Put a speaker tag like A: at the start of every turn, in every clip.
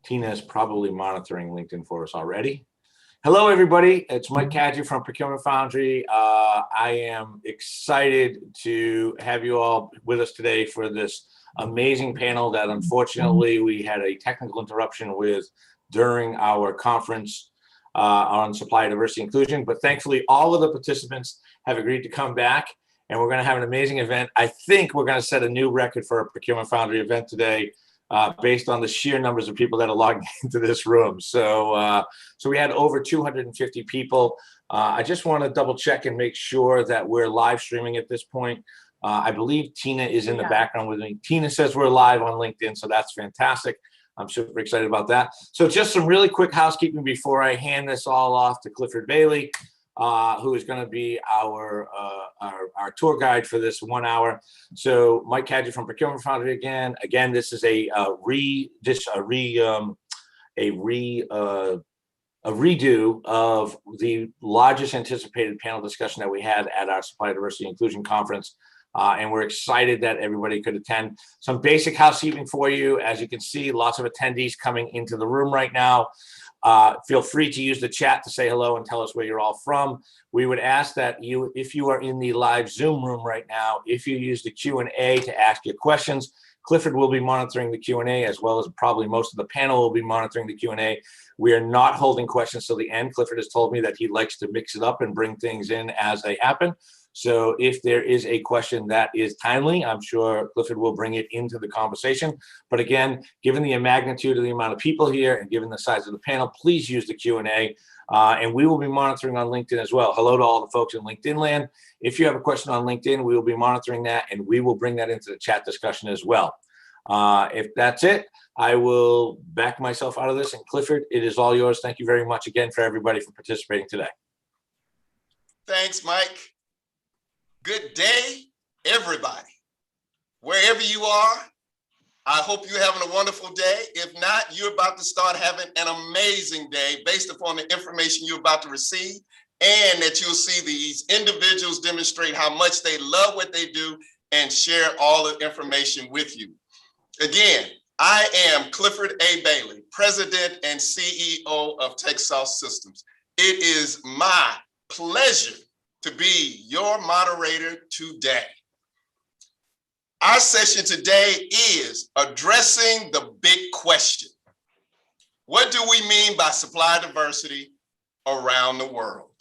A: Tina is probably monitoring LinkedIn for us already. Hello, everybody. It's Mike Cadgy from Procurement Foundry. I am excited to have you all with us today for this amazing panel that unfortunately we had a technical interruption with during our conference on Supplier Diversity Inclusion. But thankfully, all of the participants have agreed to come back, and we're going to have an amazing event. I think we're going to set a new record for a Procurement Foundry event today, based on the sheer numbers of people that are logged into this room. So we had over 250 people. I just want to double check and make sure that we're live streaming at this point. I believe Tina is in the background with me. Tina says we're live on LinkedIn, so that's fantastic. I'm super excited about that. So just some really quick housekeeping before I hand this all off to Clifford Bailey, who is going to be our tour guide for this 1 hour. So Mike Cadgy from Procurement Foundry again. Again, this is a redo of the largest anticipated panel discussion that we had at our Supplier Diversity Inclusion Conference. And we're excited that everybody could attend. Some basic housekeeping for you. As you can see, lots of attendees coming into the room right now. Feel free to use the chat to say hello and tell us where you're all from. We would ask that you, if you are in the live Zoom room right now, if you use the Q&A to ask your questions. Clifford will be monitoring the Q&A, as well as probably most of the panel will be monitoring the Q&A. We are not holding questions till the end. Clifford has told me that he likes to mix it up and bring things in as they happen. So if there is a question that is timely, I'm sure Clifford will bring it into the conversation. But again, given the magnitude of the amount of people here and given the size of the panel, please use the Q&A. And we will be monitoring on LinkedIn as well. Hello to all the folks in LinkedIn land. If you have a question on LinkedIn, we will be monitoring that, and we will bring that into the chat discussion as well. If that's it, I will back myself out of this. And Clifford, it is all yours. Thank you very much again for everybody for participating today.
B: Thanks, Mike. Good day, everybody. Wherever you are, I hope you're having a wonderful day. If not, you're about to start having an amazing day based upon the information you're about to receive, and that you'll see these individuals demonstrate how much they love what they do and share all the information with you. Again, I am Clifford A. Bailey, President and CEO of Texas Systems. It is my pleasure to be your moderator today. Our session today is addressing the big question. What do we mean by supply diversity around the world?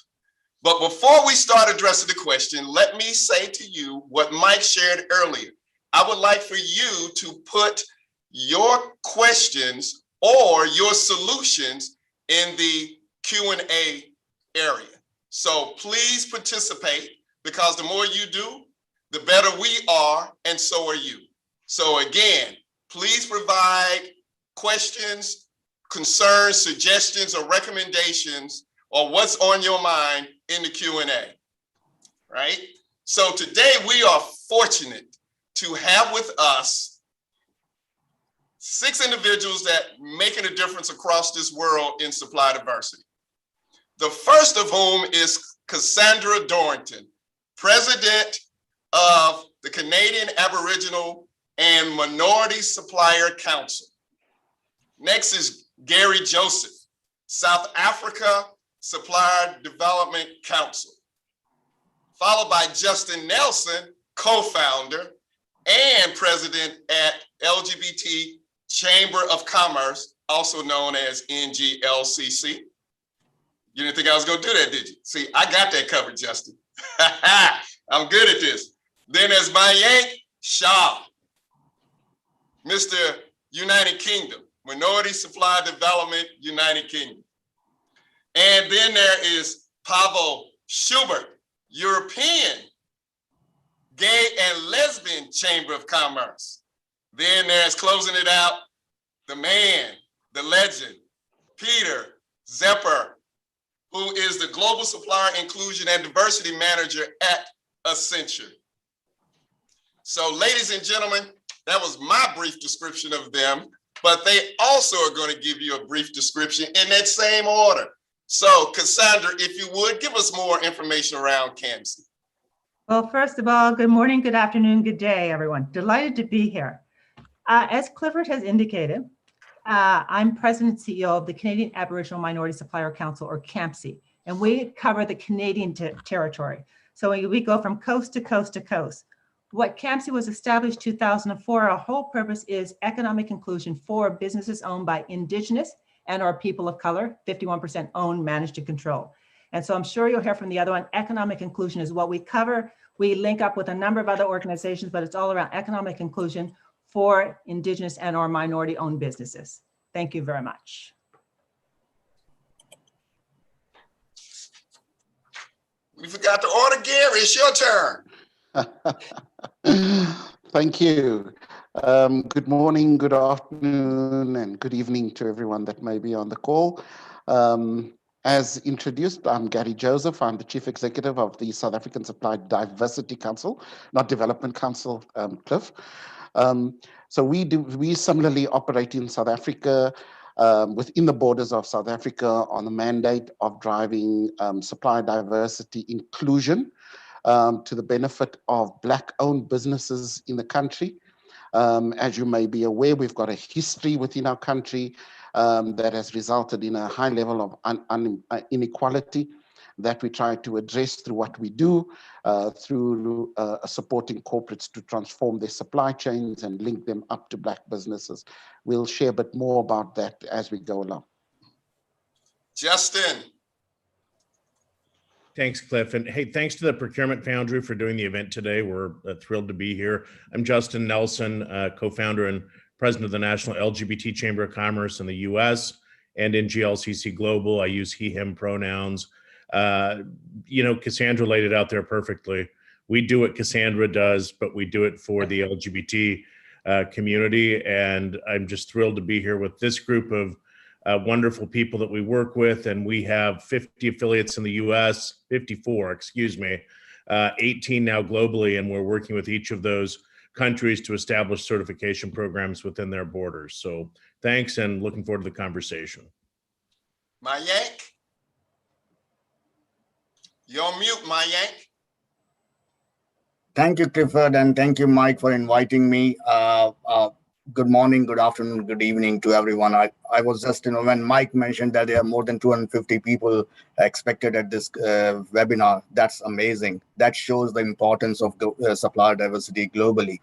B: But before we start addressing the question, let me say to you what Mike shared earlier. I would like for you to put your questions or your solutions in the Q&A area. So please participate, because the more you do, the better we are, and so are you. So again, please provide questions, concerns, suggestions, or recommendations, or what's on your mind in the Q&A, right? So today we are fortunate to have with us 6 individuals that making a difference across this world in supply diversity. The first of whom is Cassandra Dorrington, President of the Canadian Aboriginal and Minority Supplier Council. Next is Gary Joseph, South Africa Supplier Development Council. Followed by Justin Nelson, co-founder and president at LGBT Chamber of Commerce, also known as NGLCC. You didn't think I was going to do that, did you? See, I got that covered, Justin. I'm good at this. Then there's Mayank Shah, Mr. United Kingdom, Minority Supply Development, United Kingdom. And then there is Pavel Schubert, European Gay and Lesbian Chamber of Commerce. Then there's, closing it out, the man, the legend, Peter Zepper, who is the Global Supplier Inclusion and Diversity Manager at Accenture. So ladies and gentlemen, that was my brief description of them, but they also are going to give you a brief description in that same order. So Cassandra, if you would, give us more information around Canvassing.
C: Well, first of all, good morning, good afternoon, good day, everyone. Delighted to be here. As Clifford has indicated, I'm President and CEO of the Canadian Aboriginal Minority Supplier Council, or CAMSI, and we cover the Canadian territory. So we go from coast to coast to coast. What CAMSI was established 2004, our whole purpose is economic inclusion for businesses owned by Indigenous and our people of color, 51% owned, managed, and control. And so I'm sure you'll hear from the other one. Economic inclusion is what we cover. We link up with a number of other organizations, but it's all around economic inclusion for Indigenous and or minority-owned businesses. Thank you very much.
B: We forgot to order Gary. It's your turn.
D: Thank you. Good morning, good afternoon, and good evening to everyone that may be on the call. As introduced, I'm Gary Joseph. I'm the Chief Executive of the South African Supplier Diversity Council, not Development Council, Cliff. So we similarly operate in South Africa, within the borders of South Africa, on the mandate of driving supplier diversity inclusion to the benefit of Black-owned businesses in the country. As you may be aware, we've got a history within our country that has resulted in a high level of inequality that we try to address through what we do, through supporting corporates to transform their supply chains and link them up to Black businesses. We'll share a bit more about that as we go along.
B: Justin.
E: Thanks, Cliff. And hey, thanks to the Procurement Foundry for doing the event today. We're thrilled to be here. I'm Justin Nelson, co-founder and president of the National LGBT Chamber of Commerce in the US and in GLCC Global. I use he, him pronouns. Cassandra laid it out there perfectly. We do what Cassandra does, but we do it for the LGBT community. And I'm just thrilled to be here with this group of wonderful people that we work with. And we have 50 affiliates in the US, 54, excuse me, 18 now globally. And we're working with each of those countries to establish certification programs within their borders. So thanks, and looking forward to the conversation.
B: Mayank? You're on mute, Mayank.
F: Thank you, Clifford, and thank you, Mike, for inviting me. Good morning, good afternoon, good evening to everyone. I was just, when Mike mentioned that there are more than 250 people expected at this webinar, that's amazing. That shows the importance of supplier diversity globally.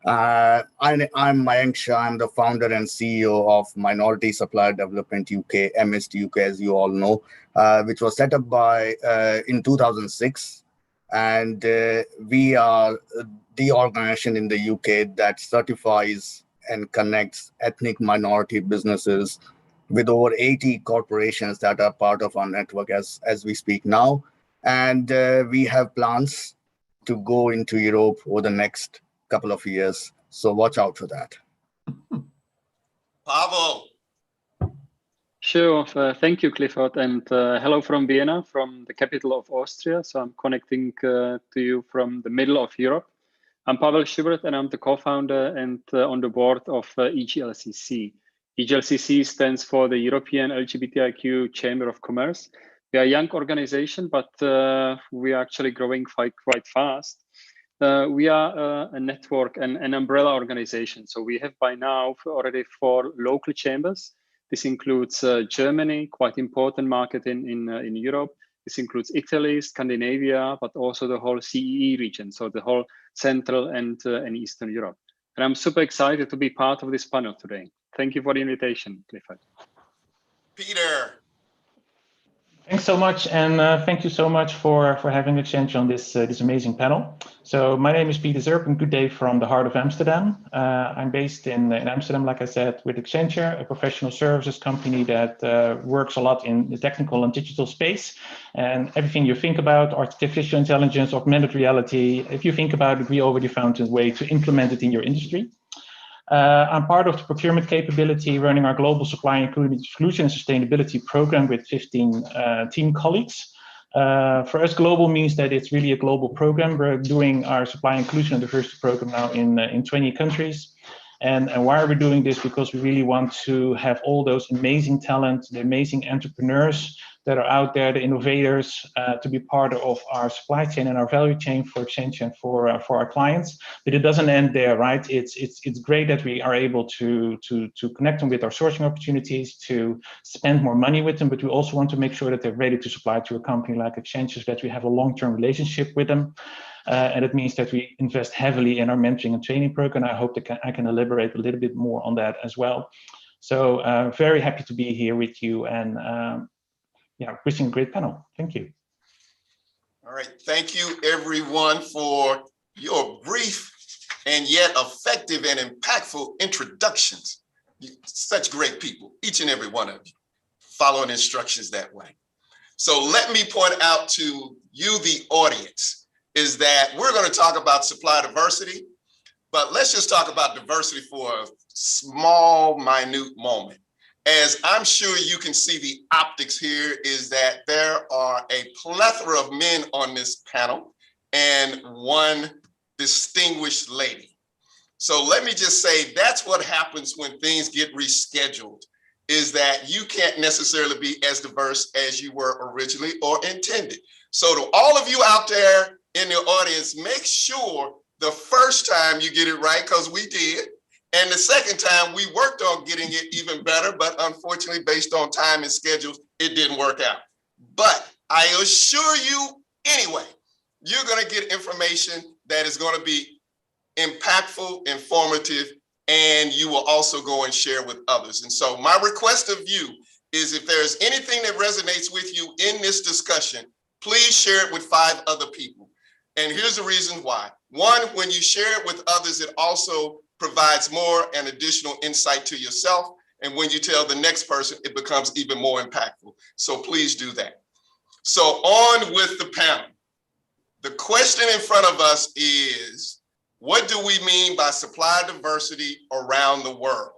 F: I'm Mayank Shah. I'm the founder and CEO of Minority Supplier Development UK, MST UK, as you all know, which was set up in 2006. And we are the organization in the UK that certifies and connects ethnic minority businesses with over 80 corporations that are part of our network as we speak now. And we have plans to go into Europe over the next couple of years. So watch out for that.
B: Pavel.
G: Sure. Thank you, Clifford. And hello from Vienna, from the capital of Austria. So I'm connecting to you from the middle of Europe. I'm Pavel Schubert, and I'm the co-founder and on the board of EGLCC. EGLCC stands for the European LGBTIQ Chamber of Commerce. We are a young organization, but we are actually growing quite fast. We are a network and an umbrella organization. So we have by now already 4 local chambers. This includes Germany, quite important market in Europe. This includes Italy, Scandinavia, but also the whole CEE region, so the whole Central and Eastern Europe. And I'm super excited to be part of this panel today. Thank you for the invitation, Clifford.
B: Peter.
H: Thanks so much, and thank you so much for having the chance on this amazing panel. So my name is Peter Zerp, and good day from the heart of Amsterdam. I'm based in Amsterdam, like I said, with Accenture, a professional services company that works a lot in the technical and digital space. And everything you think about, artificial intelligence, augmented reality, if you think about it, we already found a way to implement it in your industry. I'm part of the procurement capability, running our global supply inclusion and sustainability program with 15 team colleagues. For us, global means that it's really a global program. We're doing our supply inclusion and diversity program now in 20 countries. And why are we doing this? Because we really want to have all those amazing talent, the amazing entrepreneurs that are out there, the innovators, to be part of our supply chain and our value chain for Exchange and for our clients. But it doesn't end there, right? It's great that we are able to connect them with our sourcing opportunities, to spend more money with them, but we also want to make sure that they're ready to supply to a company like Exchange, so that we have a long-term relationship with them. And it means that we invest heavily in our mentoring and training program. I hope that I can elaborate a little bit more on that as well. So very happy to be here with you, and yeah, wishing a great panel. Thank you.
B: All right, thank you everyone for your brief and yet effective and impactful introductions. You're such great people, each and every one of you, following instructions that way. So let me point out to you, the audience, is that we're going to talk about supply diversity, but let's just talk about diversity for a small, minute moment. As I'm sure you can see, the optics here is that there are a plethora of men on this panel and one distinguished lady. So let me just say, that's what happens when things get rescheduled, is that you can't necessarily be as diverse as you were originally or intended. So to all of you out there in the audience, make sure the first time you get it right, because we did. And the second time we worked on getting it even better, but unfortunately, based on time and schedules, it didn't work out. But I assure you anyway, you're going to get information that is going to be impactful, informative, and you will also go and share with others. And so my request of you is, if there's anything that resonates with you in this discussion, please share it with 5 other people. And here's the reason why. One, when you share it with others, it also provides more and additional insight to yourself. And when you tell the next person, it becomes even more impactful. So please do that. So on with the panel. The question in front of us is, what do we mean by supply diversity around the world?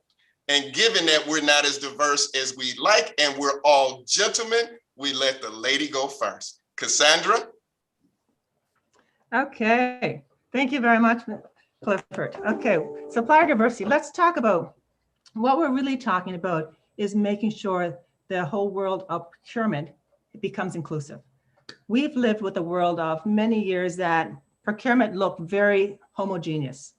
B: And given that we're not as diverse as we'd like, and we're all gentlemen, we let the lady go first. Cassandra?
C: Okay, thank you very much, Clifford. Okay, supplier diversity. Let's talk about what we're really talking about is making sure the whole world of procurement becomes inclusive. We've lived with a world of many years that procurement looked very homogeneous,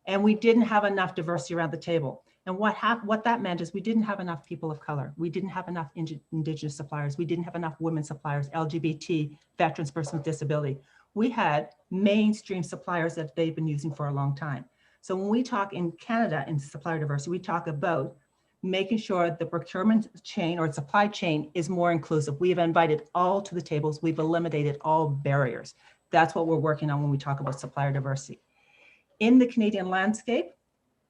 C: and we didn't have enough diversity around the table. And what that meant is we didn't have enough people of color. We didn't have enough indigenous suppliers. We didn't have enough women suppliers, LGBT, veterans, persons with disability. We had mainstream suppliers that they've been using for a long time. So when we talk in Canada in supplier diversity, we talk about making sure the procurement chain or supply chain is more inclusive. We've invited all to the tables. We've eliminated all barriers. That's what we're working on when we talk about supplier diversity. In the Canadian landscape,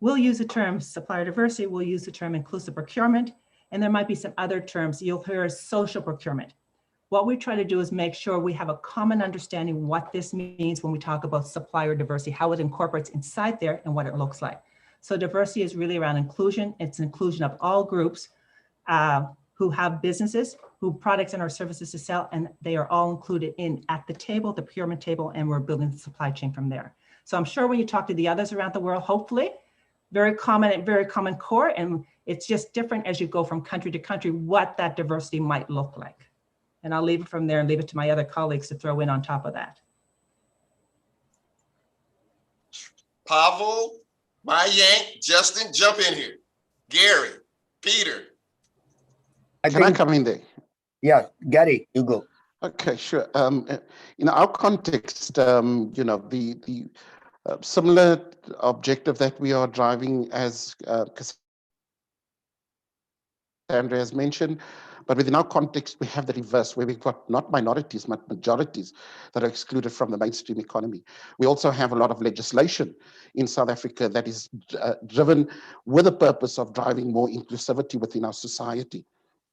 C: we'll use the term supplier diversity, we'll use the term inclusive procurement, and there might be some other terms. You'll hear social procurement. What we try to do is make sure we have a common understanding what this means when we talk about supplier diversity, how it incorporates inside there and what it looks like. So diversity is really around inclusion. It's an inclusion of all groups who have businesses, who products and our services to sell, and they are all included in at the table, the procurement table, and we're building the supply chain from there. So I'm sure when you talk to the others around the world, hopefully, very common core, and it's just different as you go from country to country, what that diversity might look like. And I'll leave it from there and leave it to my other colleagues to throw in on top of that.
B: Pavel, my Yank, Justin, jump in here. Gary, Peter.
D: Can I come in there?
F: Yeah, Gary, you go.
D: Okay, sure. In our context, you know, the similar objective that we are driving, as Cassandra has mentioned, but within our context, we have the reverse, where we've got not minorities, but majorities that are excluded from the mainstream economy. We also have a lot of legislation in South Africa that is driven with the purpose of driving more inclusivity within our society.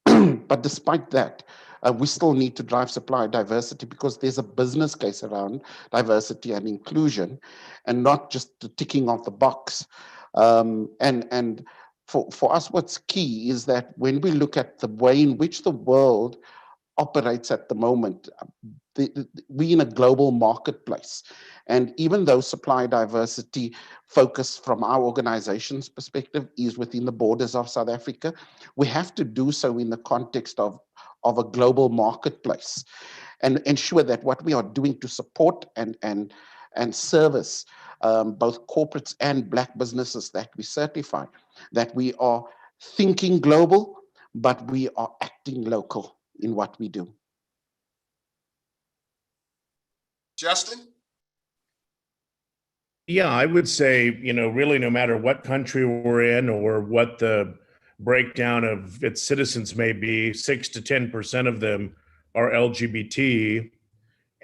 D: But despite that, we still need to drive supply diversity, because there's a business case around diversity and inclusion, and not just the ticking of the box. And for us, what's key is that when we look at the way in which the world operates at the moment, we're in a global marketplace. And even though supply diversity focus from our organization's perspective is within the borders of South Africa, we have to do so in the context of a global marketplace and ensure that what we are doing to support and service both corporates and Black businesses that we certify, that we are thinking global, but we are acting local in what we do.
B: Justin?
E: Yeah, I would say, really no matter what country we're in or what the breakdown of its citizens may be, 6 to 10% of them are LGBT.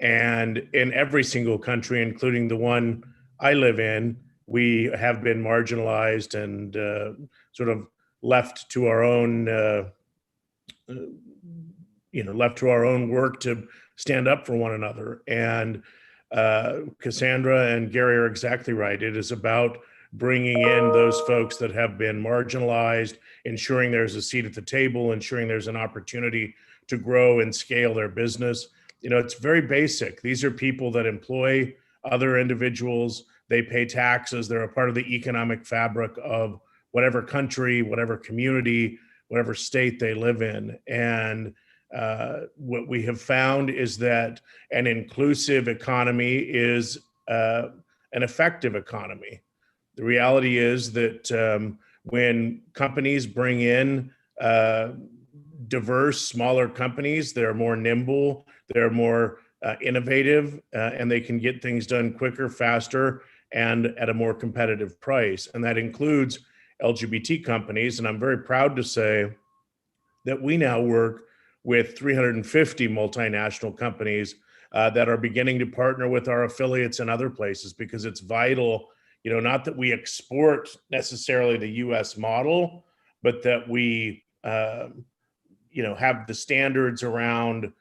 E: And in every single country, including the one I live in, we have been marginalized and sort of left to our own, left to our own work to stand up for one another. And Cassandra and Gary are exactly right. It is about bringing in those folks that have been marginalized, ensuring there's a seat at the table, ensuring there's an opportunity to grow and scale their business. It's very basic. These are people that employ other individuals. They pay taxes. They're a part of the economic fabric of whatever country, whatever community, whatever state they live in. And what we have found is that an inclusive economy is an effective economy. The reality is that when companies bring in diverse, smaller companies, they're more nimble, they're more innovative, and they can get things done quicker, faster, and at a more competitive price. And that includes LGBT companies. And I'm very proud to say that we now work with 350 multinational companies that are beginning to partner with our affiliates in other places, because it's vital, not that we export necessarily the US model, but that we, have the standards around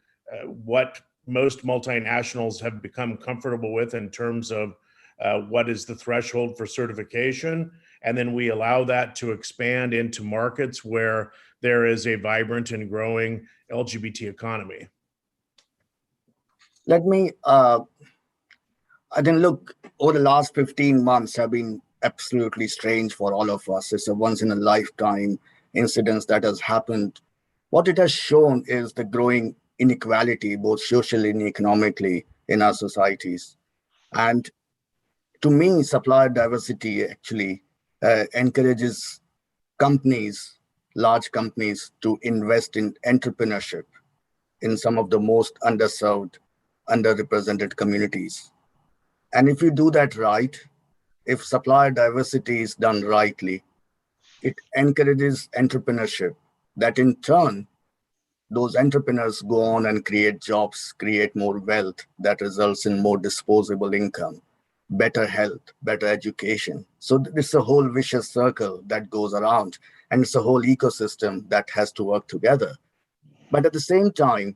E: what most multinationals have become comfortable with in terms of what is the threshold for certification. And then we allow that to expand into markets where there is a vibrant and growing LGBT economy.
F: Let me, I think, look, over the last 15 months have been absolutely strange for all of us. It's a once in a lifetime incident that has happened. What it has shown is the growing inequality, both socially and economically, in our societies. And to me, supplier diversity actually encourages companies, large companies, to invest in entrepreneurship in some of the most underserved, underrepresented communities. And if you do that right, if supplier diversity is done rightly, it encourages entrepreneurship, that in turn, those entrepreneurs go on and create jobs, create more wealth that results in more disposable income, better health, better education. So it's a whole vicious circle that goes around, and it's a whole ecosystem that has to work together. But at the same time,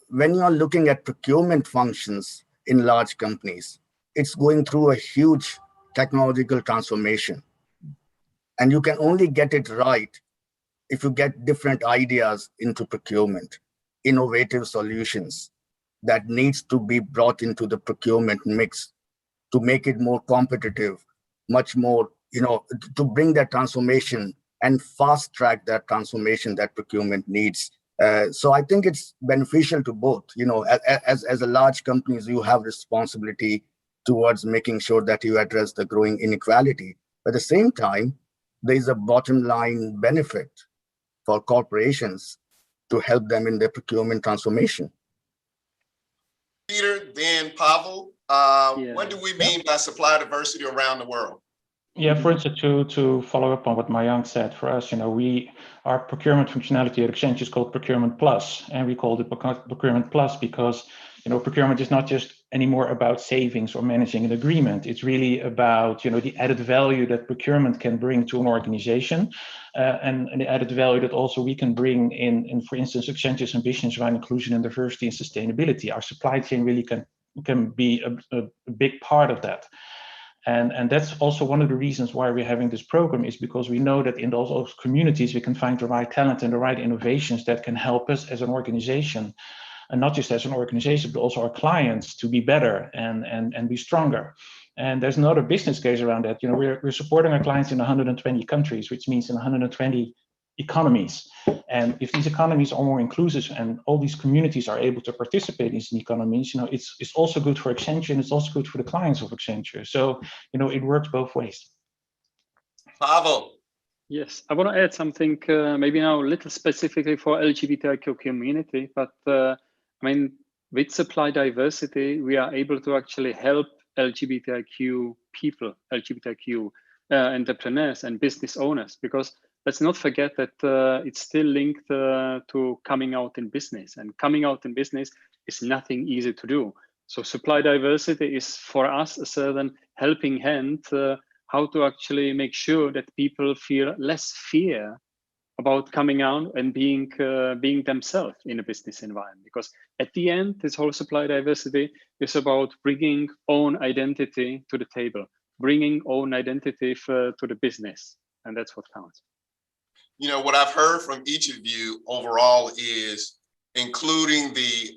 F: when you're looking at procurement functions in large companies, it's going through a huge technological transformation. And you can only get it right if you get different ideas into procurement, innovative solutions that needs to be brought into the procurement mix to make it more competitive, much more, to bring that transformation and fast track that transformation that procurement needs. So I think it's beneficial to both. As a large companies, you have responsibility towards making sure that you address the growing inequality. But at the same time, there is a bottom line benefit for corporations to help them in their procurement transformation.
B: Peter, then Pavel, what do we mean by supply diversity around the world?
H: Yeah, for instance, to follow up on what Mayank said, for us, our procurement functionality at Exchange is called Procurement Plus, and we called it Procurement Plus because, procurement is not just anymore about savings or managing an agreement. It's really about, the added value that procurement can bring to an organization, and the added value that also we can bring in, for instance, Exchange's ambitions around inclusion and diversity and sustainability. Our supply chain really can be a big part of that. And that's also one of the reasons why we're having this program, is because we know that in those communities, we can find the right talent and the right innovations that can help us as an organization and not just as an organization, but also our clients to be better and be stronger. And there's another business case around that. You know, we're supporting our clients in 120 countries, which means in 120 economies. And if these economies are more inclusive and all these communities are able to participate in these economies, you know, it's also good for Accenture and it's also good for the clients of Accenture. So, you know, it works both ways.
B: Pavel.
G: Yes, I want to add something, maybe now a little specifically for LGBTIQ community, but I mean, with Supply Diversity, we are able to actually help LGBTIQ people, LGBTIQ entrepreneurs and business owners, because let's not forget that it's still linked to coming out in business, and coming out in business is nothing easy to do. So Supply Diversity is for us a certain helping hand how to actually make sure that people feel less fear about coming out and being themselves in a business environment. Because at the end, this whole Supply Diversity is about bringing own identity to the table, bringing own identity to the business, and that's what counts.
B: You know, what I've heard from each of you overall is including the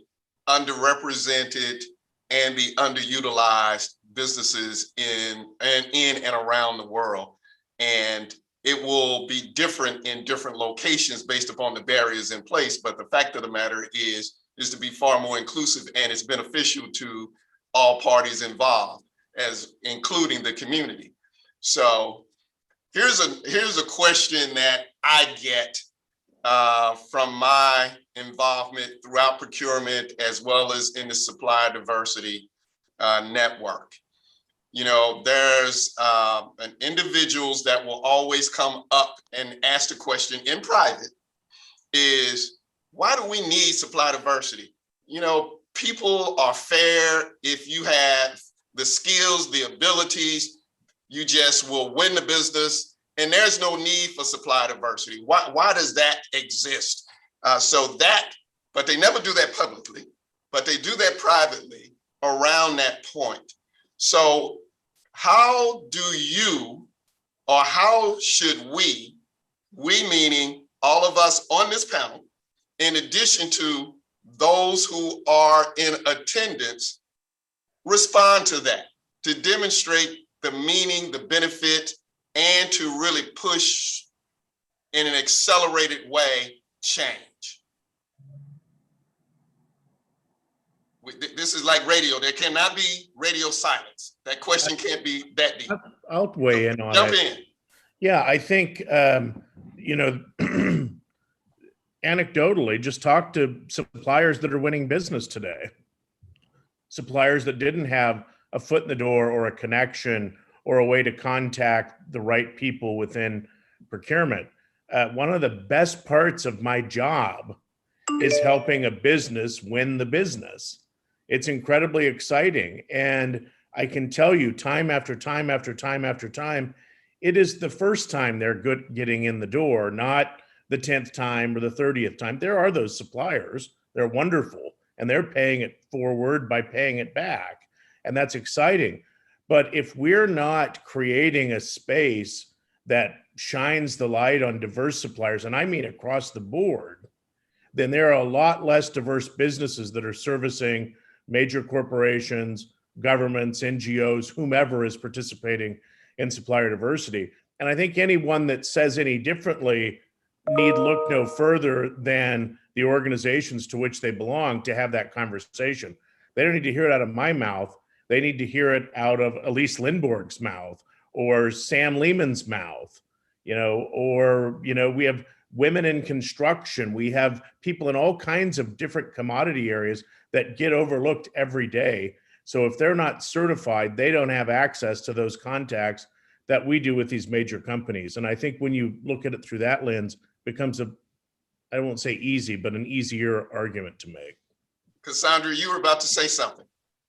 B: underrepresented and the underutilized businesses in and around the world. And it will be different in different locations based upon the barriers in place. But the fact of the matter is to be far more inclusive, and it's beneficial to all parties involved, as including the community. So here's a question that I get from my involvement throughout procurement, as well as in the Supplier Diversity network. You know, there's individuals that will always come up and ask the question in private is, why do we need supply diversity? You know, people are fair. If you have the skills, the abilities, you just will win the business, and there's no need for supply diversity. Why does that exist? But they never do that publicly, but they do that privately around that point. So how do you, or how should we meaning all of us on this panel, in addition to those who are in attendance, respond to that, to demonstrate the meaning, the benefit, and to really push in an accelerated way change? This is like radio. There cannot be radio silence. That question can't be that deep.
E: I'll weigh in on it.
B: Jump in.
E: Yeah, I think, you know, anecdotally, just talk to suppliers that are winning business today. Suppliers that didn't have a foot in the door or a connection or a way to contact the right people within procurement. One of the best parts of my job is helping a business win the business. It's incredibly exciting. And I can tell you time after time after time after time, it is the first time they're good getting in the door, not the 10th time or the 30th time. There are those suppliers, they're wonderful, and they're paying it forward by paying it back. And that's exciting. But if we're not creating a space that shines the light on diverse suppliers, and I mean across the board, then there are a lot less diverse businesses that are servicing major corporations, governments, NGOs, whomever is participating in supplier diversity. And I think anyone that says any differently need look no further than the organizations to which they belong to have that conversation. They don't need to hear it out of my mouth. They need to hear it out of Elise Lindborg's mouth or Sam Lehman's mouth, you know, or, you know, we have women in construction. We have people in all kinds of different commodity areas that get overlooked every day. So if they're not certified, they don't have access to those contacts that we do with these major companies. And I think when you look at it through that lens, it becomes I won't say easy, but an easier argument to make.
B: Cassandra, you were about to say something.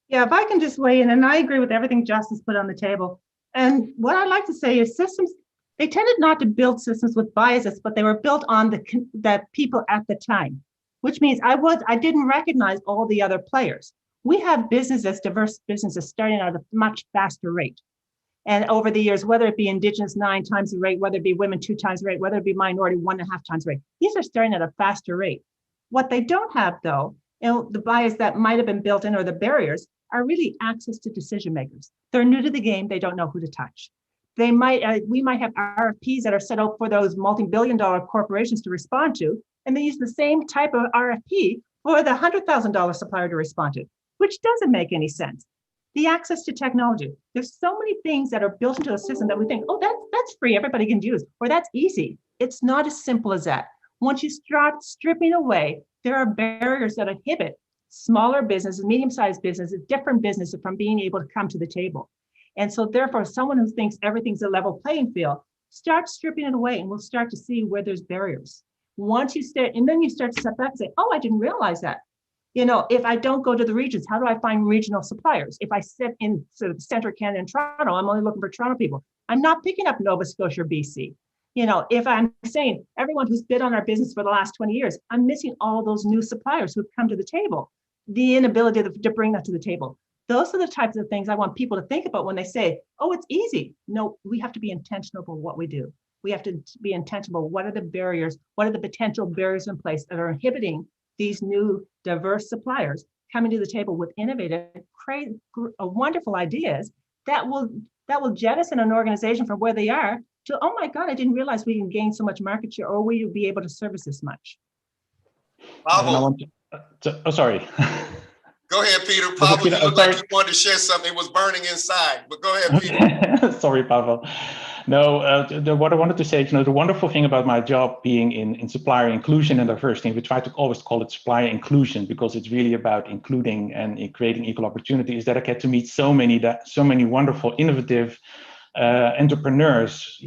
C: Yeah, if I can just weigh in, and I agree with everything Justin's put on the table. And what I'd like to say is systems, they tended not to build systems with biases, but they were built on the people at the time, which means I didn't recognize all the other players. We have businesses, diverse businesses starting at a much faster rate. And over the years, whether it be Indigenous 9 times the rate, whether it be women 2 times the rate, whether it be minority 1.5 times the rate, these are starting at a faster rate. What they don't have though, The bias that might have been built in or the barriers are really access to decision makers. They're new to the game. They don't know who to touch. We might have RFPs that are set up for those multi-billion-dollar corporations to respond to, and they use the same type of RFP for the $100,000 supplier to respond to, which doesn't make any sense. The access to technology. There's so many things that are built into a system that we think, oh, that's free, everybody can use, or that's easy. It's not as simple as that. Once you start stripping away, there are barriers that inhibit smaller businesses, medium-sized businesses, different businesses from being able to come to the table. And so therefore, someone who thinks everything's a level playing field, start stripping it away and we'll start to see where there's barriers. Once you start, and then you start to step back and say, oh, I didn't realize that. You know, if I don't go to the regions, how do I find regional suppliers? If I sit in sort of center Canada and Toronto, I'm only looking for Toronto people. I'm not picking up Nova Scotia or BC. You know, if I'm saying everyone who's bid on our business for the last 20 years, I'm missing all those new suppliers who've come to the table, the inability to bring that to the table. Those are the types of things I want people to think about when they say, oh, it's easy. No, we have to be intentional about what we do. We have to be intentional. What are the barriers? What are the potential barriers in place that are inhibiting these new diverse suppliers coming to the table with innovative, wonderful ideas that will jettison an organization from where they are to, oh my God, I didn't realize we can gain so much market share or we would be able to service this much.
B: Pavel,
H: Oh, sorry.
B: go ahead, Peter. Pavel, you look like you wanted to share something. It was burning inside, but go ahead, Peter.
H: Sorry, Pavel. No, what I wanted to say, the wonderful thing about my job being in supplier inclusion and diversity, we try to always call it supplier inclusion because it's really about including and creating equal opportunities, that I get to meet so many wonderful, innovative entrepreneurs,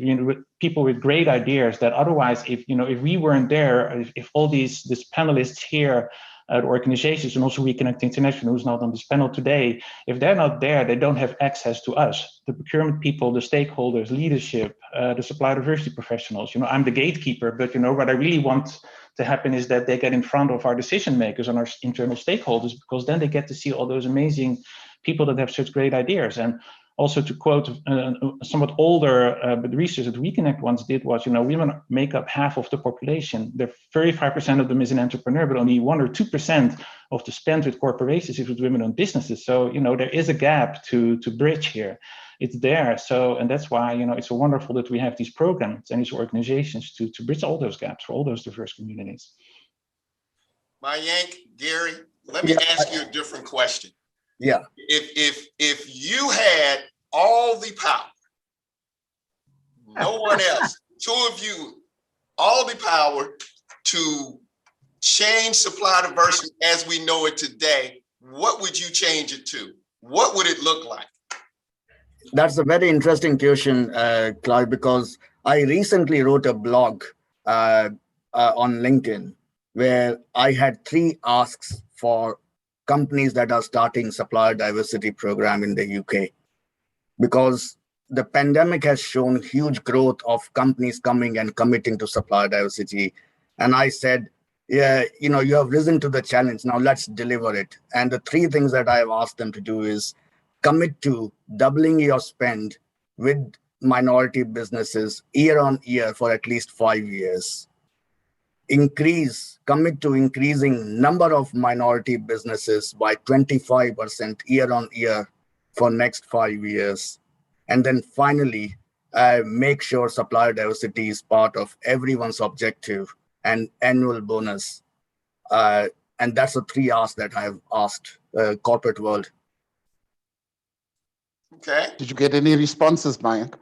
H: people with great ideas that otherwise, if we weren't there, if all these panelists here, the organizations, and also Reconnect International, who's not on this panel today, if they're not there, they don't have access to us, the procurement people, the stakeholders, leadership, the supplier diversity professionals. I'm the gatekeeper, but what I really want to happen is that they get in front of our decision makers and our internal stakeholders, because then they get to see all those amazing people that have such great ideas. And also, to quote somewhat older, but the research that Reconnect once did was, women make up half of the population. 35% of them is an entrepreneur, but only 1 or 2% of the spend with corporations is with women-owned businesses. So, there is a gap to bridge here. It's there. So, and that's why, it's so wonderful that we have these programs and these organizations to bridge all those gaps for all those diverse communities.
B: Mayank, Gary, let me ask you a different question.
F: Yeah.
B: If you had all the power, no one else, two of you, all the power to change supply diversity as we know it today, what would you change it to? What would it look like?
F: That's a very interesting question, Clive, because I recently wrote a blog on LinkedIn where I had 3 asks for companies that are starting supplier diversity program in the UK, because the pandemic has shown huge growth of companies coming and committing to supplier diversity. And I said, yeah, you have risen to the challenge. Now let's deliver it. And the 3 things that I have asked them to do is commit to doubling your spend with minority businesses year on year for at least 5 years. Commit to increasing number of minority businesses by 25% year on year for next 5 years. And then finally, make sure supplier diversity is part of everyone's objective and annual bonus. And that's the 3 asks that I have asked corporate world.
B: Okay.
D: Did you get any responses, Mayank?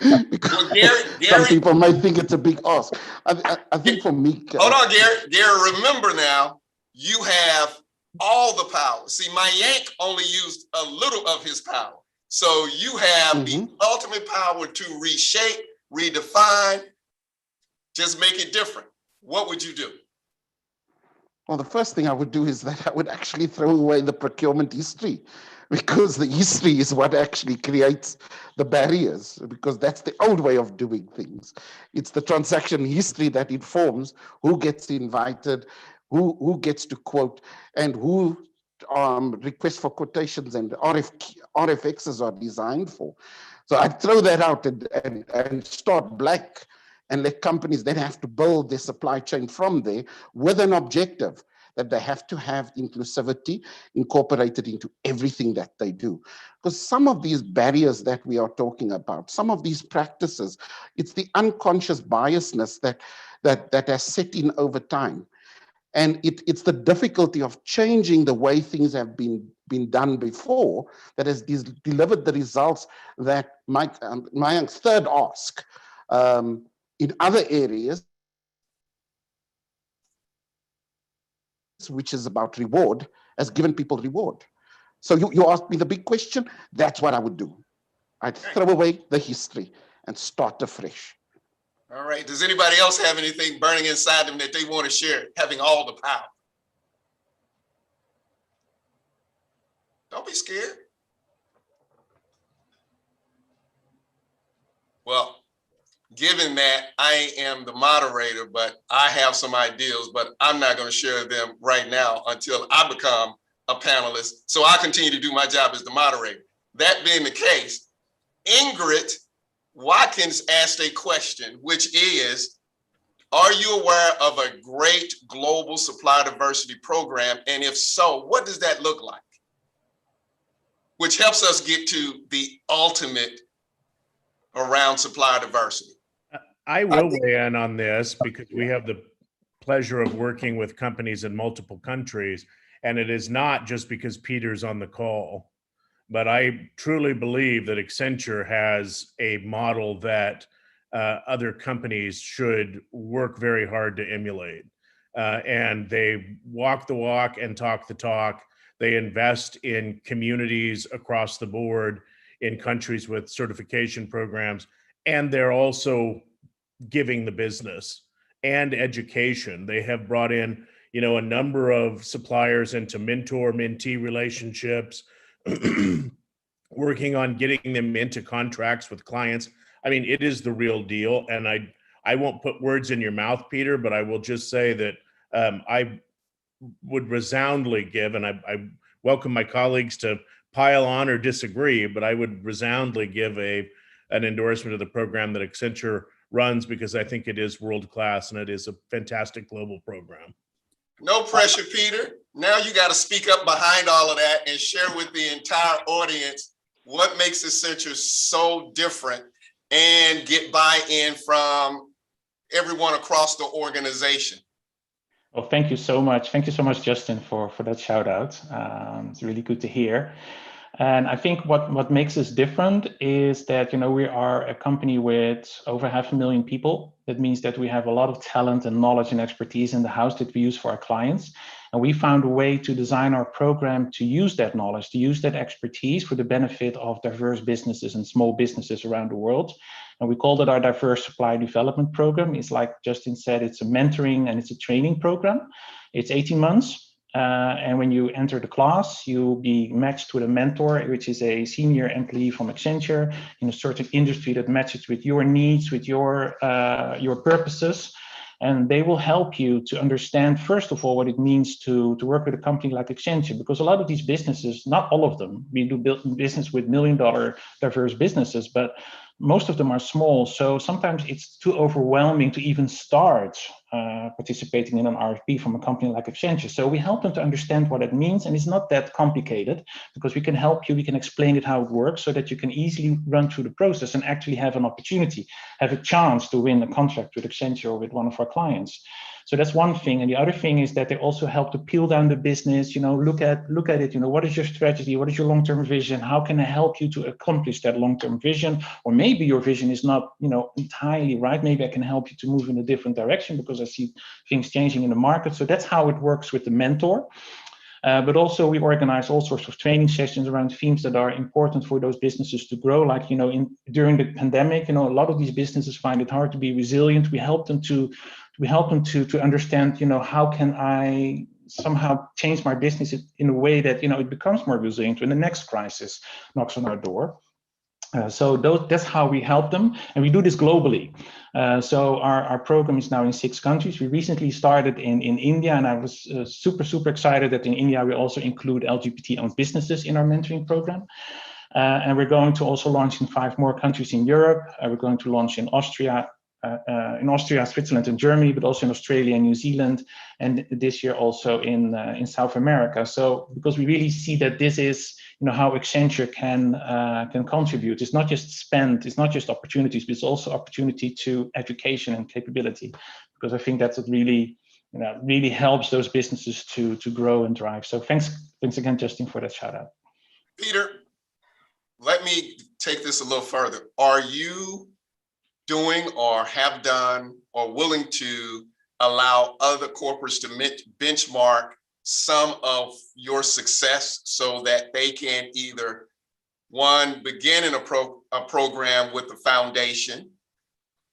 B: Well, Gary,
D: some people might think it's a big ask. I think for me.
B: Hold on, Gary, remember now, you have all the power. See, Mayank only used a little of his power. So you have the ultimate power to reshape, redefine, just make it different. What would you do?
D: Well, the first thing I would do is that I would actually throw away the procurement history, because the history is what actually creates the barriers, because that's the old way of doing things. It's the transaction history that informs who gets invited, who gets to quote, and who requests for quotations and RFXs are designed for. So I'd throw that out and start black, and let companies then have to build their supply chain from there with an objective that they have to have inclusivity incorporated into everything that they do. Because some of these barriers that we are talking about, some of these practices, it's the unconscious biasness that has set in over time. And it's the difficulty of changing the way things have been done before that has delivered the results that Mayank's third ask in other areas, which is about reward, has given people reward. So you asked me the big question, that's what I would do. I'd throw away the history and start afresh.
B: All right, does anybody else have anything burning inside them that they want to share, having all the power? Don't be scared. Well, given that I am the moderator, but I have some ideas, but I'm not going to share them right now until I become a panelist. So I'll continue to do my job as the moderator. That being the case, Ingrid Watkins asked a question, which is, are you aware of a great global supply diversity program? And if so, what does that look like? Which helps us get to the ultimate around supply diversity.
E: I will weigh in on this because we have the pleasure of working with companies in multiple countries. And it is not just because Peter's on the call. But I truly believe that Accenture has a model that other companies should work very hard to emulate. And they walk the walk and talk the talk. They invest in communities across the board in countries with certification programs. And they're also giving the business and education. They have brought in, a number of suppliers into mentor-mentee relationships, working on getting them into contracts with clients. I mean, it is the real deal. And I won't put words in your mouth, Peter, but I will just say that I would resoundingly give, and I welcome my colleagues to pile on or disagree, but I would resoundingly give an endorsement of the program that Accenture runs because I think it is world-class and it is a fantastic global program.
B: No pressure, Peter. Now you got to speak up behind all of that and share with the entire audience what makes Accenture so different and get buy-in from everyone across the organization.
H: Well, thank you so much. Thank you so much, Justin, for that shout out. It's really good to hear. And I think what makes us different is that, we are a company with over 500,000 people. That means that we have a lot of talent and knowledge and expertise in the house that we use for our clients. And we found a way to design our program to use that knowledge, to use that expertise for the benefit of diverse businesses and small businesses around the world. And we called it our Diverse Supply Development Program. It's like Justin said, it's a mentoring and it's a training program. It's 18 months. And when you enter the class, you'll be matched with a mentor, which is a senior employee from Accenture in a certain industry that matches with your needs, with your purposes. And they will help you to understand, first of all, what it means to work with a company like Accenture, because a lot of these businesses, not all of them, we do business with $1 million diverse businesses, but most of them are small. So sometimes it's too overwhelming to even start participating in an RFP from a company like Accenture. So we help them to understand what it means. And it's not that complicated because we can help you. We can explain it how it works so that you can easily run through the process and actually have an opportunity, have a chance to win a contract with Accenture or with one of our clients. So that's one thing. And the other thing is that they also help to peel down the business, look at it, what is your strategy? What is your long-term vision? How can I help you to accomplish that long-term vision? Or maybe your vision is not, entirely right. Maybe I can help you to move in a different direction because I see things changing in the market. So that's how it works with the mentor. But also we organize all sorts of training sessions around themes that are important for those businesses to grow. Like, during the pandemic, a lot of these businesses find it hard to be resilient. We help them to understand, how can I somehow change my business in a way that, it becomes more resilient when the next crisis knocks on our door. So that's how we help them. And we do this globally. So our program is now in 6 countries. We recently started in India, and I was super excited that in India, we also include LGBT-owned businesses in our mentoring program. And we're going to also launch in 5 more countries in Europe. We're going to launch in Austria, in Austria, Switzerland, and Germany, but also in Australia and New Zealand, and this year also in South America. So because we really see that this is how Accenture can contribute. It's not just spend, it's not just opportunities, but it's also opportunity to education and capability. Because I think that's what really really helps those businesses to grow and drive. So thanks again, Justin, for that shout out.
B: Peter, let me take this a little further. Are you doing or have done or willing to allow other corporates to benchmark some of your success so that they can either, one, begin in a program with the foundation,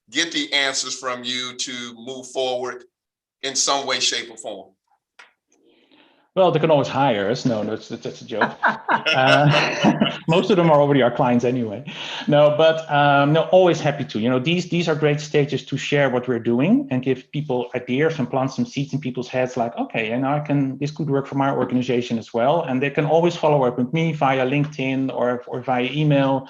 B: get the answers from you to move forward in some way, shape, or form?
H: Well, they can always hire us. No, that's a joke. Most of them are already our clients anyway. No, but no, always happy to. These are great stages to share what we're doing and give people ideas and plant some seeds in people's heads. Like, okay, this could work for my organization as well. And they can always follow up with me via LinkedIn or via email.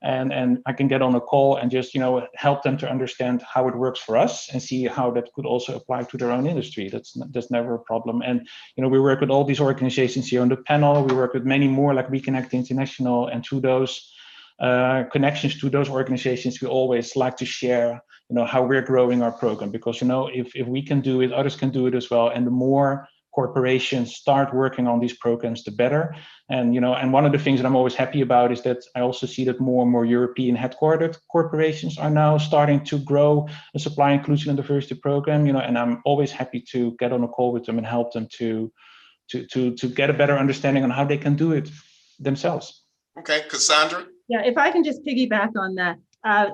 H: And I can get on a call and just help them to understand how it works for us and see how that could also apply to their own industry. That's never a problem. And we work with all these organizations here on the panel. We work with many more, like Reconnect International, and through those connections to those organizations, we always like to share how we're growing our program, because if we can do it, others can do it as well. And the more corporations start working on these programs, the better. And and one of the things that I'm always happy about is that I also see that more and more European headquartered corporations are now starting to grow a supply inclusion and diversity program. And I'm always happy to get on a call with them and help them to get a better understanding on how they can do it themselves.
B: Okay, Cassandra.
C: Yeah, if I can just piggyback on that.